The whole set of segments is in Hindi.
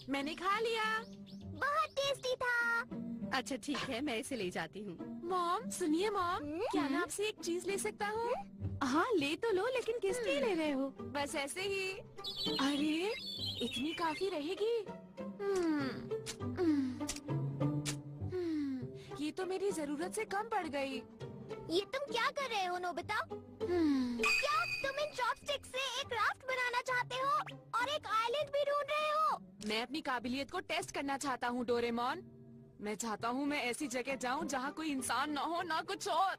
मैंने खा लिया। बहुत टेस्टी था। अच्छा ठीक है, मैं इसे ले जाती हूँ। मॉम सुनिए मॉम, क्या मैं आपसे एक चीज ले सकता हूँ? हाँ ले तो लो, लेकिन किस लिए ले रहे हो? बस ऐसे ही। अरे इतनी काफी रहेगी? ये तो मेरी जरूरत से कम पड़ गई। ये तुम क्या कर रहे हो नोबिता? क्या तुम इन चॉपस्टिक से एक राफ्ट बनाना चाहते हो और एक आइलैंड भी ढूंढ रहे हो? मैं अपनी काबिलियत को टेस्ट करना चाहता हूँ डोरेमोन। मैं चाहता हूँ मैं ऐसी जगह जाऊँ जहाँ कोई इंसान न हो, ना कुछ और।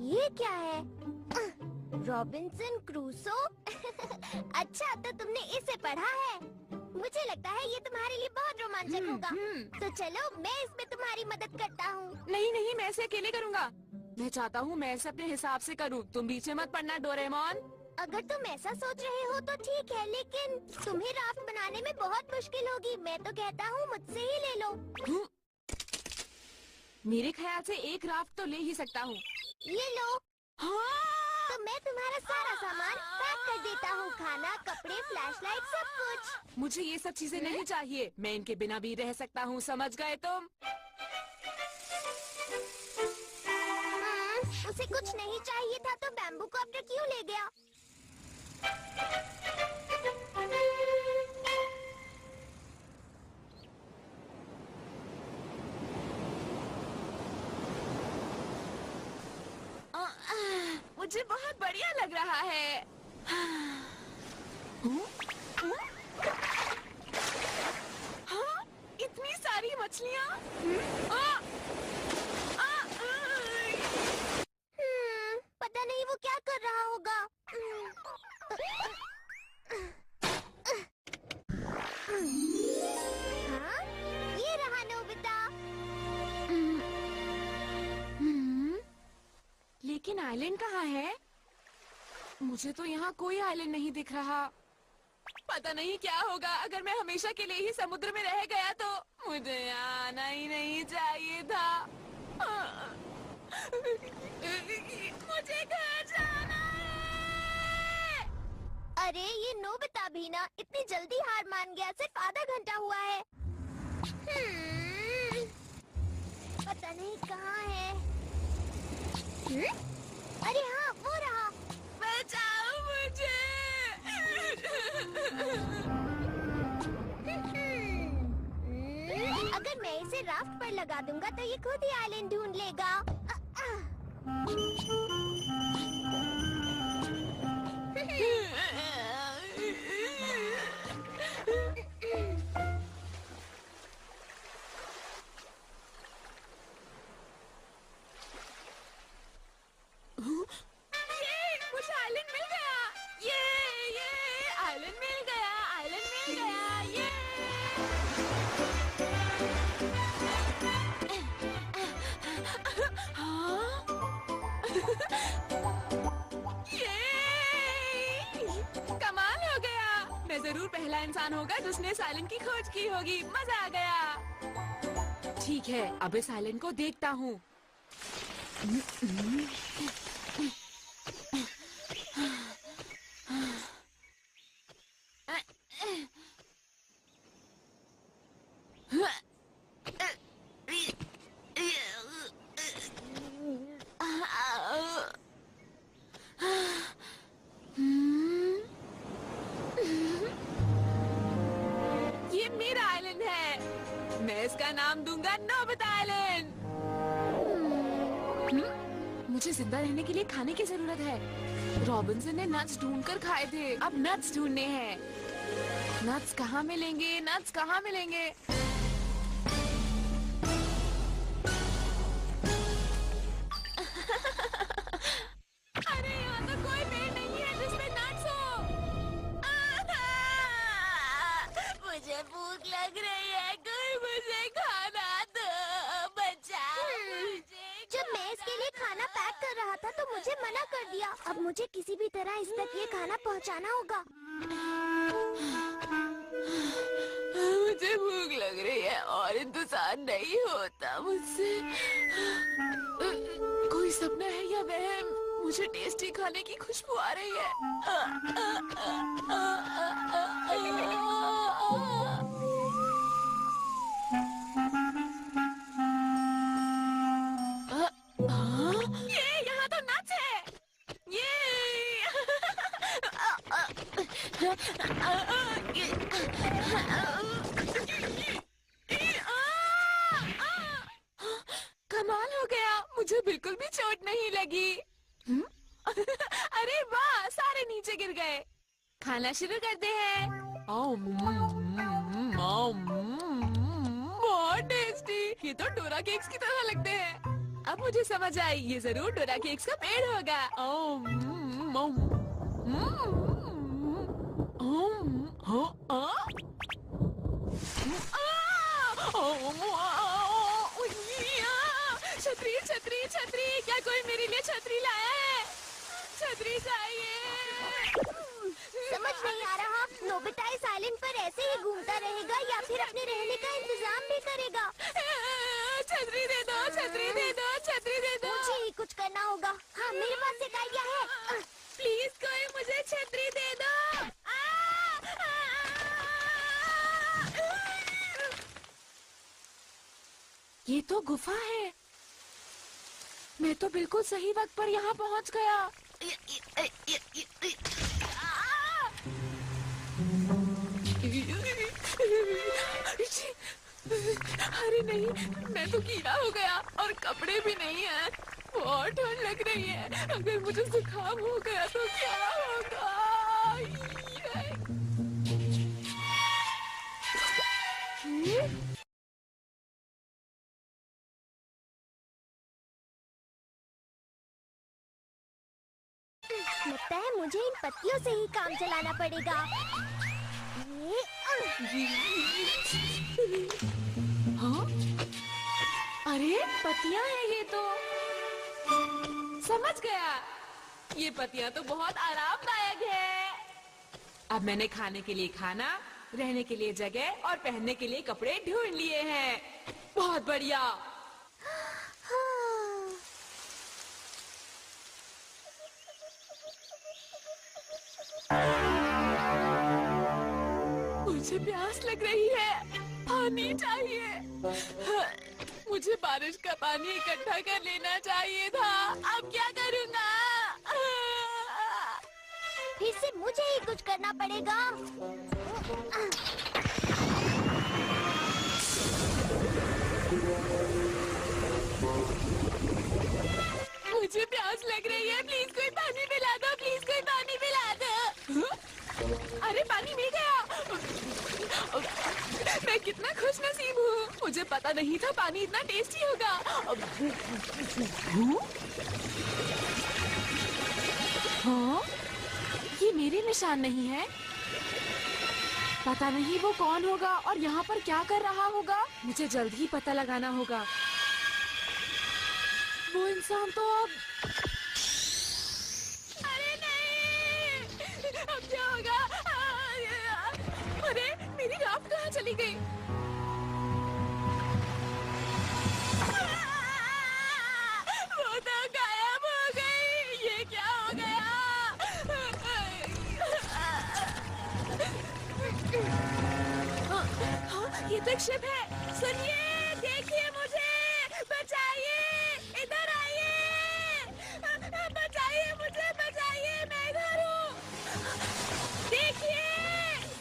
ये क्या है? Robinson Crusoe? अच्छा, तो तुमने इसे पढ़ा है? मुझे लगता है ये तुम्हारे लिए बहुत रोमांचक होगा। तो चलो मैं इसमें तुम्हारी मदद करता हूँ। नहीं नहीं, मैं इसे अकेले करूँगा। मैं चाहता हूँ मैं इसे अपने हिसाब से करूँ। तुम बीच में मत पड़ना डोरेमोन। अगर तुम ऐसा सोच रहे हो तो ठीक है, लेकिन तुम्हें राफ्ट बनाने में बहुत मुश्किल होगी। मैं तो कहता हूँ मुझसे ही ले लो। मेरे ख्याल से एक राफ्ट तो ले ही सकता हूँ। ये लो। हाँ? तो मैं तुम्हारा सारा सामान पैक कर देता हूँ। खाना, कपड़े, फ्लैशलाइट, सब कुछ। मुझे ये सब चीजें नहीं चाहिए। मैं इनके बिना भी रह सकता हूँ, समझ गए तुम? उसे कुछ नहीं चाहिए था तो बैम्बू कॉप्टर क्यों ले गया? मुझे बहुत बढ़िया लग रहा है। हाँ, इतनी सारी मछलियाँ। पता नहीं वो क्या कर रहा होगा। हाँ? ये रहा नोबिता। लेकिन आइलैंड कहाँ है? मुझे तो यहाँ कोई आइलैंड नहीं दिख रहा। पता नहीं क्या होगा अगर मैं हमेशा के लिए ही समुद्र में रह गया तो। मुझे यहाँ आना ही नहीं चाहिए था। मुझे घर जाना है। अरे ये नोबिता भी ना इतनी जल्दी हार मान गया। सिर्फ आधा घंटा हुआ है। पता नहीं कहाँ है। अरे हाँ, वो रहा। बचाओ मुझे। अगर मैं इसे राफ्ट पर लगा दूंगा तो ये खुद ही आइलैंड ढूंढ लेगा। मुझे आइलैंड मिल गया। ये आइलैंड मिल गया। आइलैंड मिल गया। ये हाँ? कमाल हो गया। मैं जरूर पहला इंसान होगा जिसने इस आइलैंड की खोज की होगी। मजा आ गया। ठीक है, अब इस आइलैंड को देखता हूँ। ये मेरा आइलैंड है। मैं इसका नाम दूंगा नोबिता आइलैंड। मुझे जिंदा रहने के लिए खाने की जरूरत है। रॉबिन्सन ने नट्स ढूंढकर खाए थे, अब नट्स ढूंढने हैं। नट्स कहाँ मिलेंगे? नट्स कहाँ मिलेंगे? अरे यहाँ तो कोई पेड़ नहीं है जिसमें नट्स हो। मुझे भूख लग रही है, कोई मुझे खाना दो। बचाओ मुझे। जब मैं इसके लिए खाना पैक कर रहा था तो मुझे मना कर दिया। अब मुझे किसी भी तरह इस तक ये खाना पहुंचाना होगा। मुझे भूख लग रही है और इंतजार नहीं होता मुझसे। कोई सपना है या वहम? मुझे टेस्टी खाने की खुशबू आ रही है। ये यहाँ तो नट्स है। ये कमाल हो गया, मुझे बिल्कुल भी चोट नहीं लगी। अरे वाह, सारे नीचे गिर गए। खाना शुरू करते हैं। बहुत टेस्टी। ये तो डोरा केक्स की तरह लगते हैं। अब मुझे समझ आई, ये जरूर डोरा केक्स का पेड़ होगा। छतरी छतरी छतरी, क्या कोई मेरे लिए छतरी लाया है? छतरी चाहिए। समझ नहीं आ रहा, नोबिता इस आइलैंड पर ऐसे ही घूमता रहेगा या फिर अपने रहने का इंतजाम भी करेगा। छतरी दे दो, छतरी दे दो, छतरी दे दो। मुझे ही कुछ करना होगा। हाँ, मेरे पास एक आइडिया है। प्लीज कोई मुझे छतरी दे दो। ये तो गुफा है। मैं तो बिल्कुल सही वक्त पर यहाँ पहुँच गया। अरे नहीं, मैं तो कीड़ा हो गया और कपड़े भी नहीं है। बहुत ठंड लग रही है। अगर मुझे जुकाम हो गया तो क्या होगा? लगता है मुझे इन पत्तियों से ही काम चलाना पड़ेगा। हाँ? अरे पत्तियां हैं ये तो। समझ गया, ये पत्तियां तो बहुत आरामदायक है। अब मैंने खाने के लिए खाना, रहने के लिए जगह और पहनने के लिए कपड़े ढूंढ लिए हैं। बहुत बढ़िया। मुझे प्यास लग रही है, पानी चाहिए। मुझे बारिश का पानी इकट्ठा कर लेना चाहिए था। अब क्या करूँगा? फिर से मुझे ही कुछ करना पड़ेगा। मुझे प्यास लग रही है, प्लीज कोई पानी पिला दो, प्लीज कोई पानी पिला दो। अरे पानी मिल गया। मैं कितना खुश नसीब हूँ। मुझे पता नहीं था पानी इतना टेस्टी होगा। हाँ? ये मेरे निशान नहीं है। पता नहीं वो कौन होगा और यहाँ पर क्या कर रहा होगा। मुझे जल्द ही पता लगाना होगा। वो इंसान तो अब... अरे नहीं, अब क्या होगा? अरे मेरी राफ्ट कहाँ चली गई? वो तो गायब हो गई। ये क्या हो गया? हाँ, ये तो एक शिप है। सुनिए, देखिए मुझे, बचाइए, इधर आइए, बचाइए मुझे, बचाइए, मैं इधर हूँ। देखिए,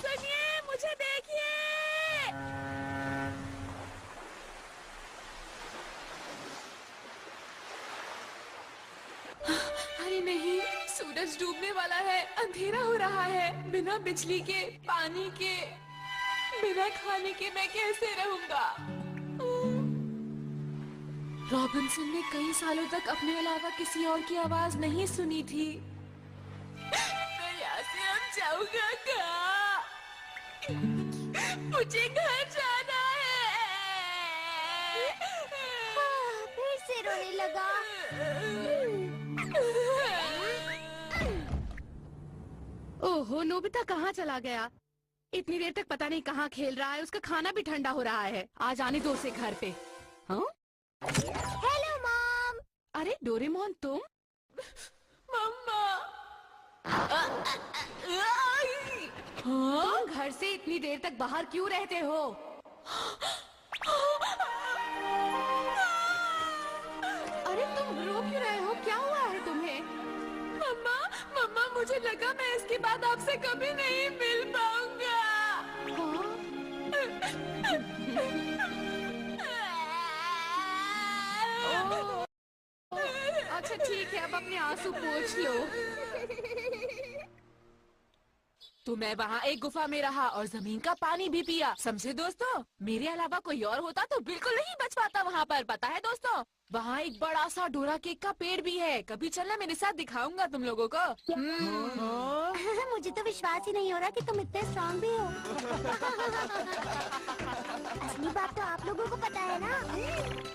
सुनिए, मुझे देखिए। अरे नहीं, सूरज डूबने वाला है, अंधेरा हो रहा है। बिना बिजली के, पानी के, बिना खाने के मैं कैसे रहूंगा? रॉबिन्सन ने कई सालों तक अपने अलावा किसी और की आवाज नहीं सुनी थी। मैं यहाँ से अब जाऊंगा कहाँ? मुझे घर जाना है। फिर से रोने लगा। ओहो, नोबिता कहाँ चला गया? इतनी देर तक पता नहीं कहाँ खेल रहा है। उसका खाना भी ठंडा हो रहा है। आज आने दो उसे घर पे। हाँ? Hello mom. अरे डोरेमोन, तुम? तुम घर से इतनी देर तक बाहर क्यों रहते हो? अरे तुम रो क्यों रहे हो? क्या हुआ है तुम्हें? मम्मा, मम्मा मुझे लगा मैं इसके बाद आपसे कभी नहीं मिल पाऊंगा। ओह, अच्छा ठीक है, अब अपने आंसू पोंछ लो। तो मैं वहाँ एक गुफा में रहा और जमीन का पानी भी पिया। समझे दोस्तों? मेरे अलावा कोई और होता तो बिल्कुल नहीं बच पाता वहाँ पर। पता है दोस्तों, वहाँ एक बड़ा सा डोरा केक का पेड़ भी है। कभी चलना मेरे साथ, दिखाऊंगा तुम लोगों को। मुझे तो विश्वास ही नहीं हो रहा कि तुम इतने स्ट्रॉन्ग भी हो। असली बात तो आप लोगों को पता है ना।